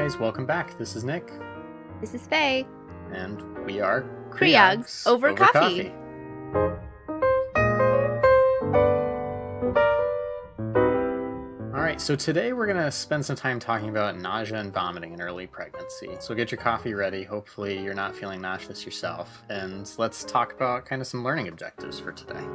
guys, welcome back. This is Nick. This is Faye. And we are Creogs over coffee. Alright, so today we're going to spend some time talking about nausea and vomiting in early pregnancy. So get your coffee ready. Hopefully you're not feeling nauseous yourself. And let's talk about kind of some learning objectives for today.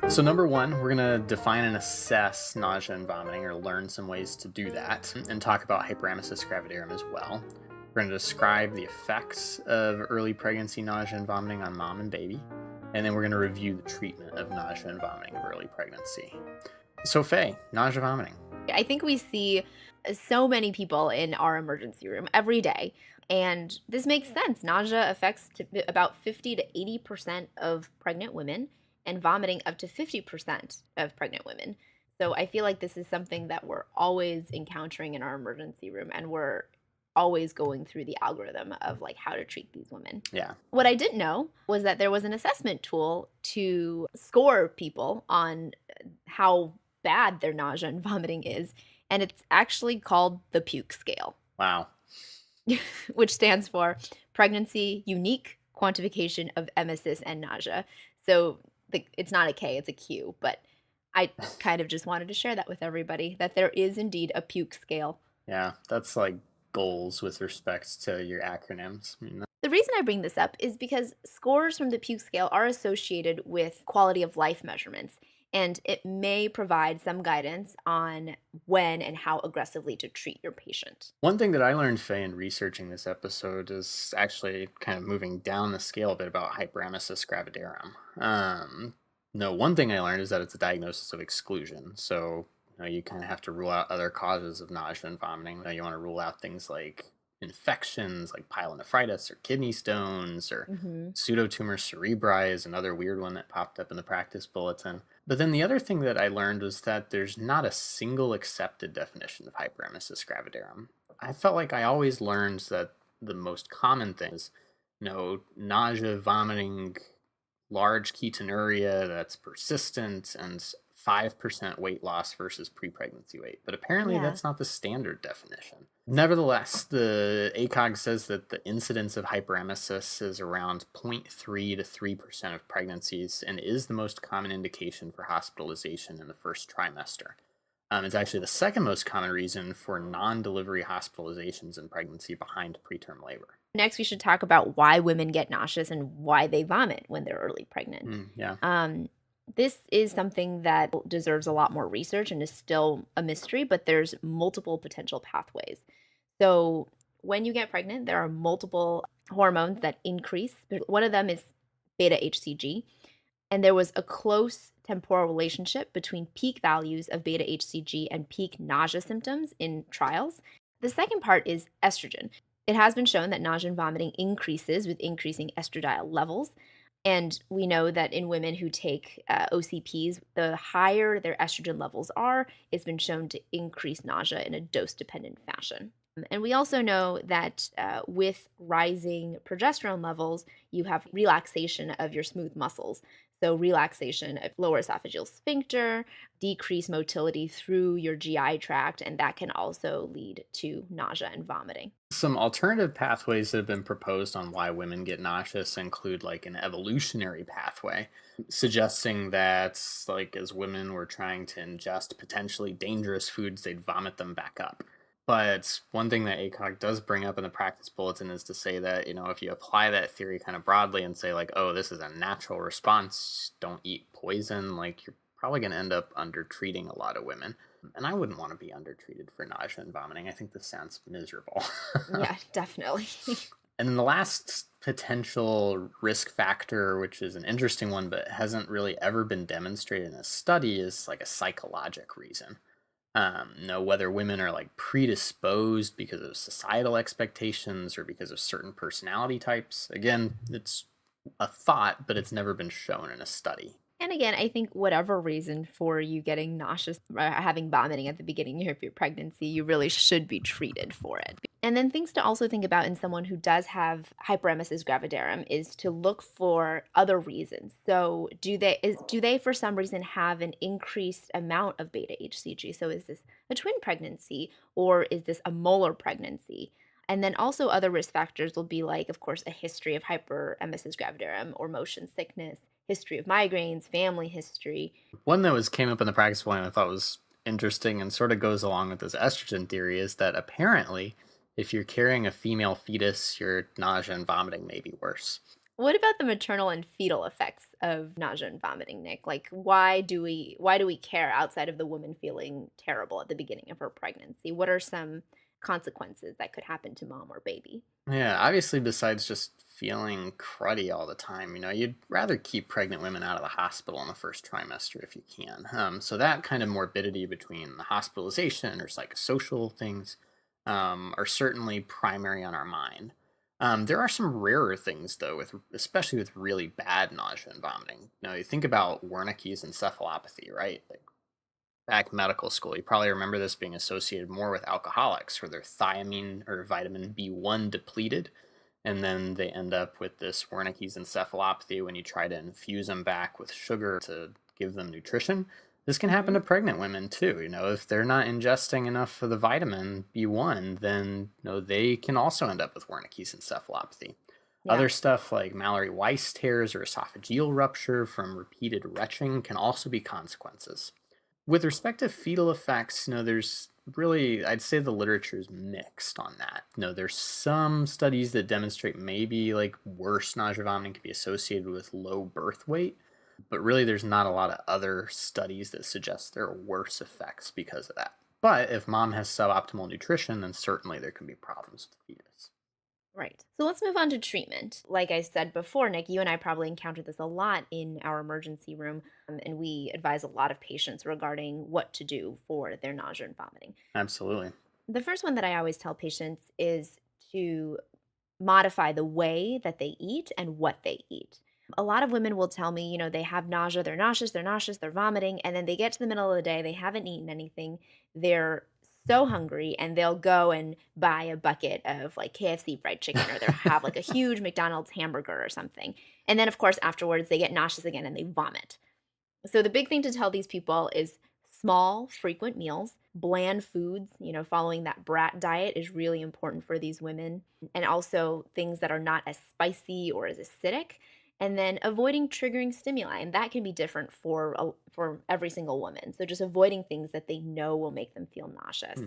So number one, we're going to define and assess nausea and vomiting, or learn some ways to do that, and talk about Hyperemesis Gravidarum as well. We're going to describe the effects of early pregnancy nausea and vomiting on mom and baby, and then we're going to review the treatment of nausea and vomiting of early pregnancy. So Faye, nausea, vomiting. I think we see so many people in our emergency room every day, and this makes sense. Nausea affects about 50 to 80% of pregnant women, and vomiting up to 50% of pregnant women. So I feel like this is something that we're always encountering in our emergency room, and we're always going through the algorithm of like how to treat these women. Yeah. What I didn't know was that there was an assessment tool to score people on how bad their nausea and vomiting is, and it's actually called the puke scale. Wow. Which stands for Pregnancy Unique Quantification of Emesis and Nausea. So it's not a K, it's a Q, but I kind of just wanted to share that with everybody, that there is indeed a puke scale. Yeah, that's like goals with respect to your acronyms. The reason I bring this up is because scores from the puke scale are associated with quality of life measurements, and it may provide some guidance on when and how aggressively to treat your patient. One thing that I learned, Faye, in researching this episode is actually kind of moving down the scale a bit about Hyperemesis Gravidarum. One thing I learned is that it's a diagnosis of exclusion. So, you kind of have to rule out other causes of nausea and vomiting. You want to rule out things like infections like pyelonephritis or kidney stones or pseudotumor cerebri is another weird one that popped up in the practice bulletin. But then the other thing that I learned was that there's not a single accepted definition of Hyperemesis Gravidarum. I felt like I always learned that the most common thing is, nausea, vomiting, large ketonuria that's persistent, and 5% weight loss versus pre-pregnancy weight. But apparently that's not the standard definition. Nevertheless, the ACOG says that the incidence of hyperemesis is around 0.3 to 3% of pregnancies and is the most common indication for hospitalization in the first trimester. It's actually the second most common reason for non-delivery hospitalizations in pregnancy behind preterm labor. Next, we should talk about why women get nauseous and why they vomit when they're early pregnant. This is something that deserves a lot more research and is still a mystery, but there's multiple potential pathways. So when you get pregnant, there are multiple hormones that increase. One of them is beta-HCG, and there was a close temporal relationship between peak values of beta-HCG and peak nausea symptoms in trials. The second part is estrogen. It has been shown that nausea and vomiting increases with increasing estradiol levels. And we know that in women who take OCPs, the higher their estrogen levels are, it's been shown to increase nausea in a dose-dependent fashion. And we also know that with rising progesterone levels, you have relaxation of your smooth muscles. So relaxation of lower esophageal sphincter, decreased motility through your GI tract, and that can also lead to nausea and vomiting. Some alternative pathways that have been proposed on why women get nauseous include like an evolutionary pathway, suggesting that like as women were trying to ingest potentially dangerous foods, they'd vomit them back up. But one thing that ACOG does bring up in the practice bulletin is to say that, if you apply that theory kind of broadly and say like, oh, this is a natural response, don't eat poison, like you're probably going to end up under-treating a lot of women. And I wouldn't want to be undertreated for nausea and vomiting. I think this sounds miserable. Yeah, definitely. And then the last potential risk factor, which is an interesting one, but hasn't really ever been demonstrated in a study, is like a psychologic reason. Whether women are like predisposed because of societal expectations or because of certain personality types. Again, it's a thought, but it's never been shown in a study. And again, I think whatever reason for you getting nauseous or having vomiting at the beginning of your pregnancy, you really should be treated for it. And then things to also think about in someone who does have hyperemesis gravidarum is to look for other reasons. So do they for some reason have an increased amount of beta HCG? So is this a twin pregnancy or is this a molar pregnancy? And then also other risk factors will be like, of course, a history of hyperemesis gravidarum or motion sickness, history of migraines, family history. One that came up in the practice plan I thought was interesting and sort of goes along with this estrogen theory is that apparently if you're carrying a female fetus, your nausea and vomiting may be worse. What about the maternal and fetal effects of nausea and vomiting, Nick? Like why do we care outside of the woman feeling terrible at the beginning of her pregnancy? What are some consequences that could happen to mom or baby? Yeah, obviously, besides just feeling cruddy all the time, you'd rather keep pregnant women out of the hospital in the first trimester if you can. So that kind of morbidity between the hospitalization or psychosocial things are certainly primary on our mind. There are some rarer things though, especially with really bad nausea and vomiting. You think about Wernicke's encephalopathy, right? Like back in medical school, you probably remember this being associated more with alcoholics, where their thiamine or vitamin B1 depleted, and then they end up with this Wernicke's encephalopathy when you try to infuse them back with sugar to give them nutrition. This can happen to Mhm. pregnant women too. If they're not ingesting enough of the vitamin B1, then they can also end up with Wernicke's encephalopathy. Yeah. Other stuff like Mallory Weiss tears or esophageal rupture from repeated retching can also be consequences. With respect to fetal effects, there's really, I'd say the literature is mixed on that. There's some studies that demonstrate maybe like worse nausea vomiting can be associated with low birth weight, but really there's not a lot of other studies that suggest there are worse effects because of that. But if mom has suboptimal nutrition, then certainly there can be problems with the fetus. Right. So let's move on to treatment. Like I said before, Nick, you and I probably encountered this a lot in our emergency room, and we advise a lot of patients regarding what to do for their nausea and vomiting. Absolutely. The first one that I always tell patients is to modify the way that they eat and what they eat. A lot of women will tell me, they have nausea, they're nauseous, they're vomiting, and then they get to the middle of the day, they haven't eaten anything, they're so hungry, and they'll go and buy a bucket of like KFC fried chicken, or they'll have like a huge McDonald's hamburger or something. And then, of course, afterwards, they get nauseous again and they vomit. So the big thing to tell these people is small, frequent meals, bland foods, following that brat diet is really important for these women. And also things that are not as spicy or as acidic. And then avoiding triggering stimuli, and that can be different for every single woman. So just avoiding things that they know will make them feel nauseous. Hmm.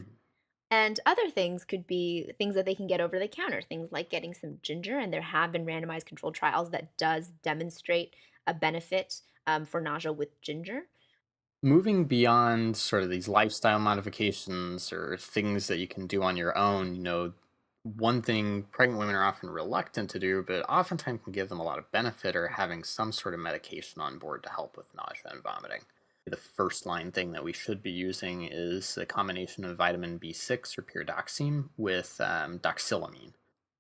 And other things could be things that they can get over the counter, things like getting some ginger. And there have been randomized controlled trials that does demonstrate a benefit for nausea with ginger. Moving beyond sort of these lifestyle modifications or things that you can do on your own, one thing pregnant women are often reluctant to do, but oftentimes can give them a lot of benefit, or having some sort of medication on board to help with nausea and vomiting. The first line thing that we should be using is a combination of vitamin B6 or pyridoxine with doxylamine.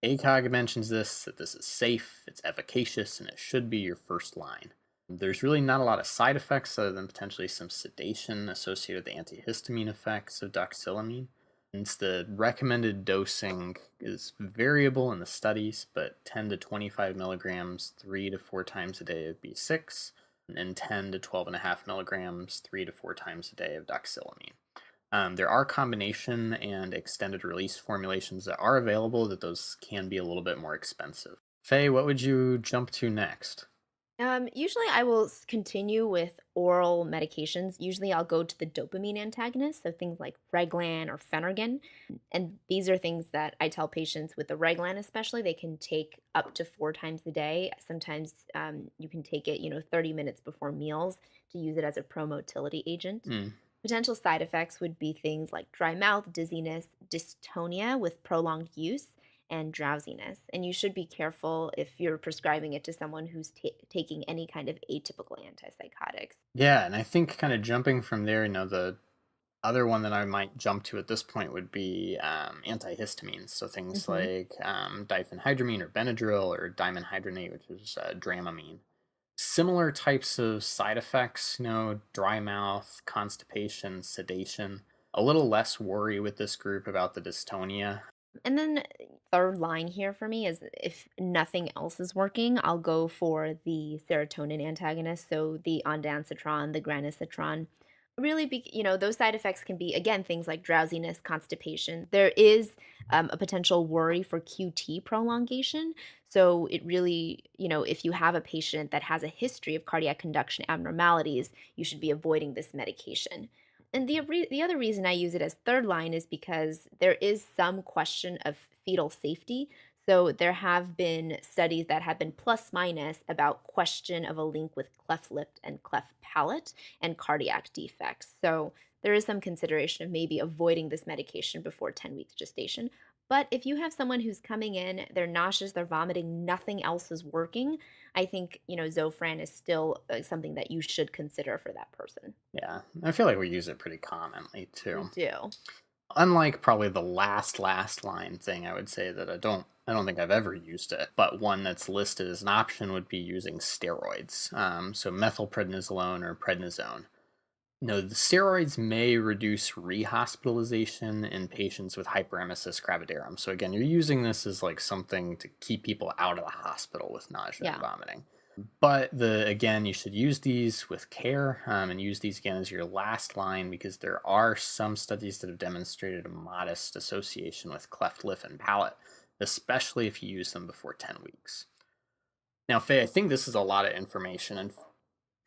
ACOG mentions this, that this is safe, it's efficacious, and it should be your first line. There's really not a lot of side effects other than potentially some sedation associated with the antihistamine effects of doxylamine. And the recommended dosing is variable in the studies, but 10 to 25 milligrams 3 to 4 times a day of B6, and 10 to 12.5 milligrams 3 to 4 times a day of doxylamine. There are combination and extended release formulations that are available, that those can be a little bit more expensive. Faye, what would you jump to next? Usually I will continue with oral medications. Usually I'll go to the dopamine antagonists, so things like Reglan or Phenergan. And these are things that I tell patients with the Reglan especially, they can take up to 4 times a day. Sometimes you can take it, 30 minutes before meals to use it as a pro-motility agent. Hmm. Potential side effects would be things like dry mouth, dizziness, dystonia with prolonged use, and drowsiness. And you should be careful if you're prescribing it to someone who's taking any kind of atypical antipsychotics. Yeah, and I think kind of jumping from there, the other one that I might jump to at this point would be antihistamines. So things Hmm. like diphenhydramine or Benadryl, or dimenhydrinate, which is Dramamine. Similar types of side effects, dry mouth, constipation, sedation. A little less worry with this group about the dystonia. And then third line here for me is if nothing else is working, I'll go for the serotonin antagonist, so the ondansetron, the granisetron. Really, those side effects can be, again, things like drowsiness, constipation. There is a potential worry for QT prolongation. So it really, if you have a patient that has a history of cardiac conduction abnormalities, you should be avoiding this medication. And the other reason I use it as third line is because there is some question of fetal safety. So there have been studies that have been plus minus about question of a link with cleft lip and cleft palate and cardiac defects. So there is some consideration of maybe avoiding this medication before 10 weeks gestation. But if you have someone who's coming in, they're nauseous, they're vomiting, nothing else is working, I think, Zofran is still something that you should consider for that person. Yeah, I feel like we use it pretty commonly too. We do. Unlike probably the last line thing, I would say that I don't think I've ever used it, but one that's listed as an option would be using steroids. So methylprednisolone or prednisone. The steroids may reduce rehospitalization in patients with hyperemesis gravidarum. So again, you're using this as like something to keep people out of the hospital with nausea and vomiting. But again, you should use these with care and use these again as your last line because there are some studies that have demonstrated a modest association with cleft lip and palate, especially if you use them before 10 weeks. Now, Faye, I think this is a lot of information, and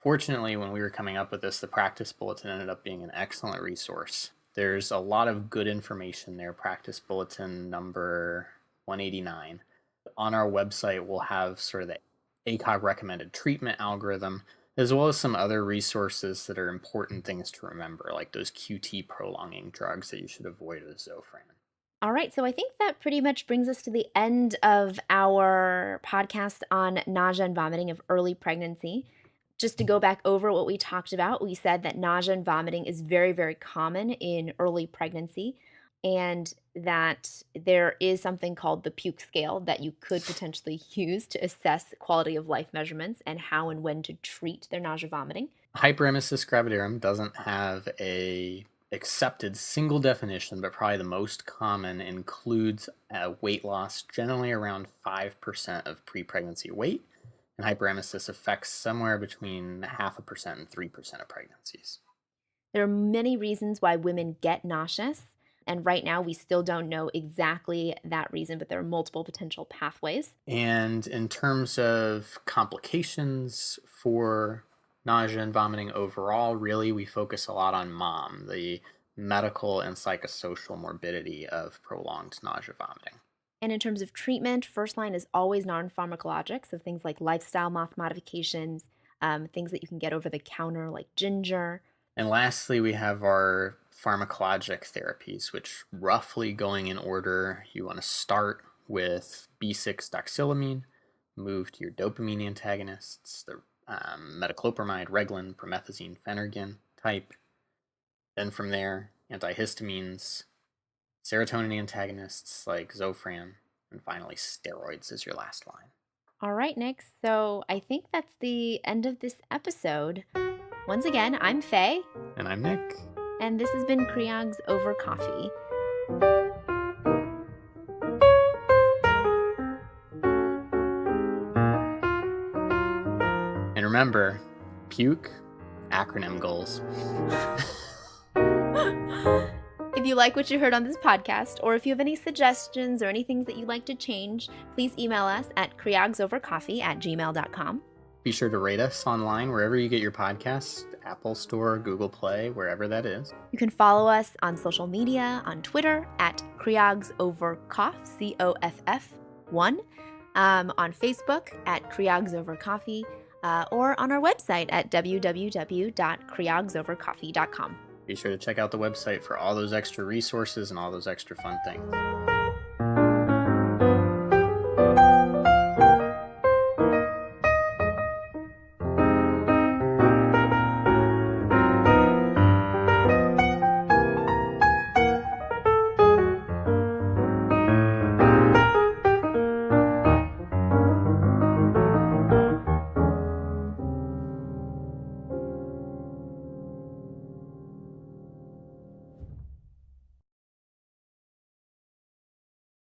fortunately, when we were coming up with this, the practice bulletin ended up being an excellent resource. There's a lot of good information there, practice bulletin number 189. On our website, we'll have sort of the ACOG recommended treatment algorithm, as well as some other resources that are important things to remember, like those QT prolonging drugs that you should avoid with Zofran. All right, so I think that pretty much brings us to the end of our podcast on nausea and vomiting of early pregnancy. Just to go back over what we talked about, we said that nausea and vomiting is very, very common in early pregnancy, and that there is something called the puke scale that you could potentially use to assess quality of life measurements and how and when to treat their nausea vomiting. Hyperemesis gravidarum doesn't have a accepted single definition, but probably the most common includes weight loss, generally around 5% of pre-pregnancy weight, and hyperemesis affects somewhere between 0.5% and 3% of pregnancies. There are many reasons why women get nauseous, and right now we still don't know exactly that reason, but there are multiple potential pathways. And in terms of complications for nausea and vomiting overall, really we focus a lot on MOM, the medical and psychosocial morbidity of prolonged nausea vomiting. And in terms of treatment, first line is always non-pharmacologic, so things like lifestyle modifications, things that you can get over the counter like ginger. And lastly, we have our pharmacologic therapies, which roughly going in order, you want to start with B6-doxylamine, move to your dopamine antagonists, the metoclopramide, Reglan, promethazine, Phenergan type. Then from there, antihistamines, serotonin antagonists like Zofran, and finally steroids is your last line. All right, Nick. So I think that's the end of this episode. Once again, I'm Faye. And I'm Nick. And this has been Creogs Over Coffee. And remember, puke, acronym goals. If you like what you heard on this podcast, or if you have any suggestions or any things that you'd like to change, please email us at creogsovercoffee@gmail.com. Be sure to rate us online wherever you get your podcasts, Apple Store, Google Play, wherever that is. You can follow us on social media, on Twitter at creogsovercoff, COFF1, on Facebook at creogsovercoffee, or on our website at www.creogsovercoffee.com. Be sure to check out the website for all those extra resources and all those extra fun things.